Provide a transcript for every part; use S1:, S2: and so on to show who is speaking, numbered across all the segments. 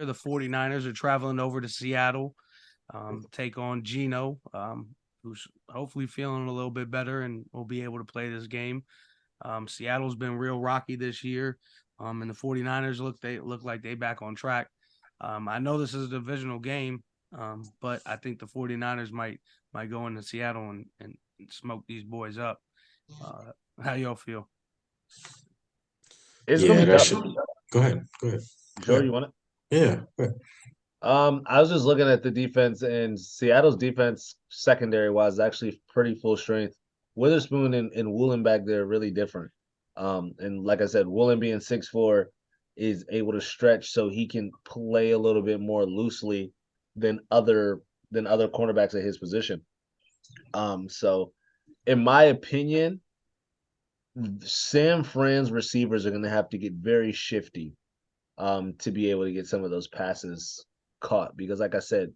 S1: The 49ers are traveling over to Seattle, take on Geno, who's hopefully feeling a little bit better and will be able to play this game. Seattle's been real rocky this year, and the 49ers look like they back on track. I know this is a divisional game, but I think the 49ers might go into Seattle and smoke these boys up. How y'all feel?
S2: It's gonna
S3: Yeah,
S2: be
S3: that
S2: tough.
S3: should. Go ahead. Go ahead. Go
S2: Joe,
S3: ahead.
S2: you want it?
S3: Yeah. Go ahead.
S2: I was just looking at the defense, and Seattle's defense secondary wise is actually pretty full strength. Witherspoon and Woolen back there are really different. And like I said, Woolen being 6'4" is able to stretch so he can play a little bit more loosely than other cornerbacks at his position. So in my opinion, Sam Fran's receivers are gonna have to get very shifty to be able to get some of those passes caught because like I said,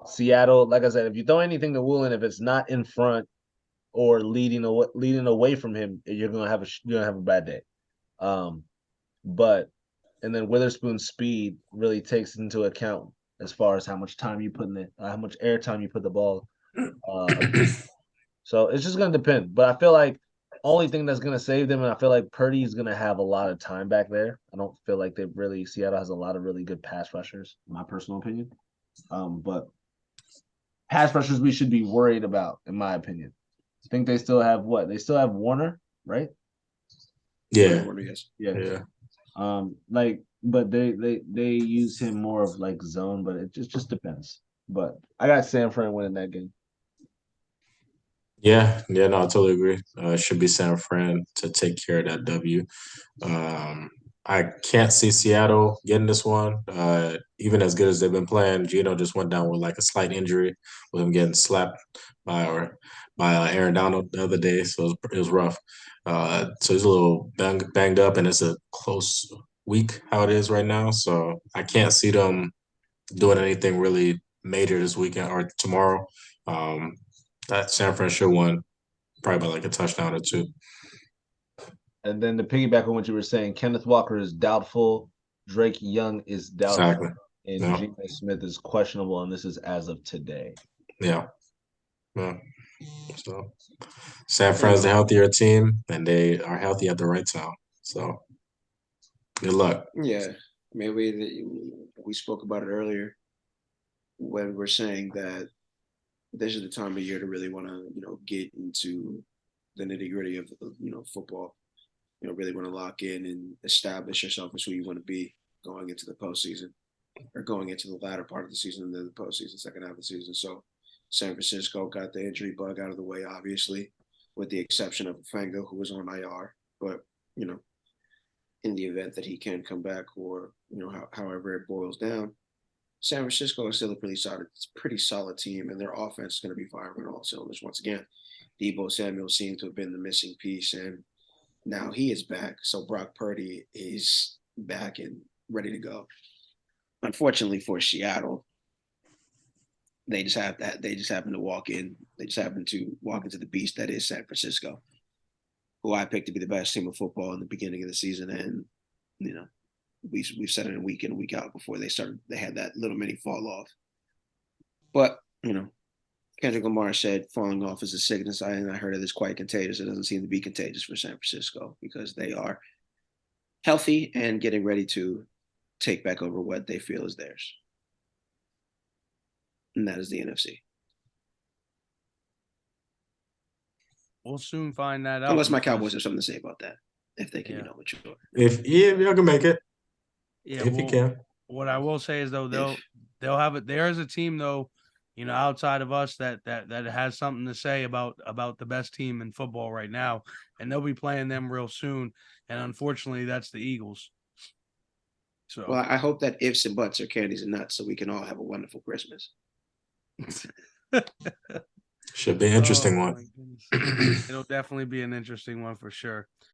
S2: Seattle, like I said, if you throw anything to Woolen, if it's not in front or leading away from him, you're gonna have a bad day. Um, but and then Witherspoon's speed really takes into account as far as how much time you put in it, how much air time you put the ball. Uh, so it's just gonna depend. But I feel like only thing that's gonna save them, and I feel like Purdy's gonna have a lot of time back there. I don't feel like Seattle has a lot of really good pass rushers, in my personal opinion. But pass rushers we should be worried about, in my opinion. I think they still have what? They still have Warner, right?
S3: Yeah.
S4: Yes.
S2: Yeah.
S3: Yeah.
S2: But they use him more of like zone, but it just depends. But I got San Fran winning that game.
S3: Yeah. Yeah. No, I totally agree. It should be San Fran to take care of that W. I can't see Seattle getting this one. Even as good as they've been playing, Gino just went down with like a slight injury with him getting slapped by Aaron Donald the other day, so it was rough. So he's a little banged up, and it's a close week how it is right now. So I can't see them doing anything really major this weekend or tomorrow. Um, that San Fran should win probably by like a touchdown or two.
S2: And then to piggyback on what you were saying, Kenneth Walker is doubtful, Drake Young is doubtful,
S3: Exactly.
S2: and
S3: Yeah.
S2: Geno Smith is questionable, and this is as of today.
S3: Yeah. Yeah. So San
S4: And
S3: Fran's the healthier team, and they are healthy at the right time. So good luck.
S4: yeah, maybe we spoke about it earlier when we're saying that this is the time of year to really want to, get into the nitty gritty of, football. Really want to lock in and establish yourself as who you want to be going into the postseason or going into the latter part of the season and then the postseason, second half of the season. So San Francisco got the injury bug out of the way, obviously, with the exception of Fango, who was on IR. But, you know, in the event that he can come back or, however it boils down, San Francisco is still a pretty solid team, and their offense is going to be firing on all cylinders once again. Debo Samuel seemed to have been the missing piece, and now he is back. So Brock Purdy is back and ready to go. Unfortunately for Seattle, they just have that. They just happen to walk in. They just happen to walk into the beast that is San Francisco, who I picked to be the best team of football in the beginning of the season, and you know we've said it in week in and week out before they started. They had that little mini fall off, but Kendrick Lamar said falling off is a sickness. I heard it is quite contagious. It doesn't seem to be contagious for San Francisco because they are healthy and getting ready to take back over what they feel is theirs, and that is the NFC.
S1: We'll soon find that out
S4: Unless my
S1: because
S4: Cowboys have something to say about that, if they can,
S1: yeah,
S4: mature.
S3: If y'all can make it,
S1: yeah.
S3: if you
S1: Well,
S3: can.
S1: what I will say is though
S4: If
S1: they'll have it. There is a team though, outside of us that has something to say about the best team in football right now, and they'll be playing them real soon. And unfortunately, that's the Eagles. So
S4: well, I hope that ifs and buts are candies and nuts, so we can all have a wonderful Christmas.
S3: Should be an
S1: oh
S3: interesting
S1: my
S3: one.
S1: goodness, it'll definitely be an interesting one for sure.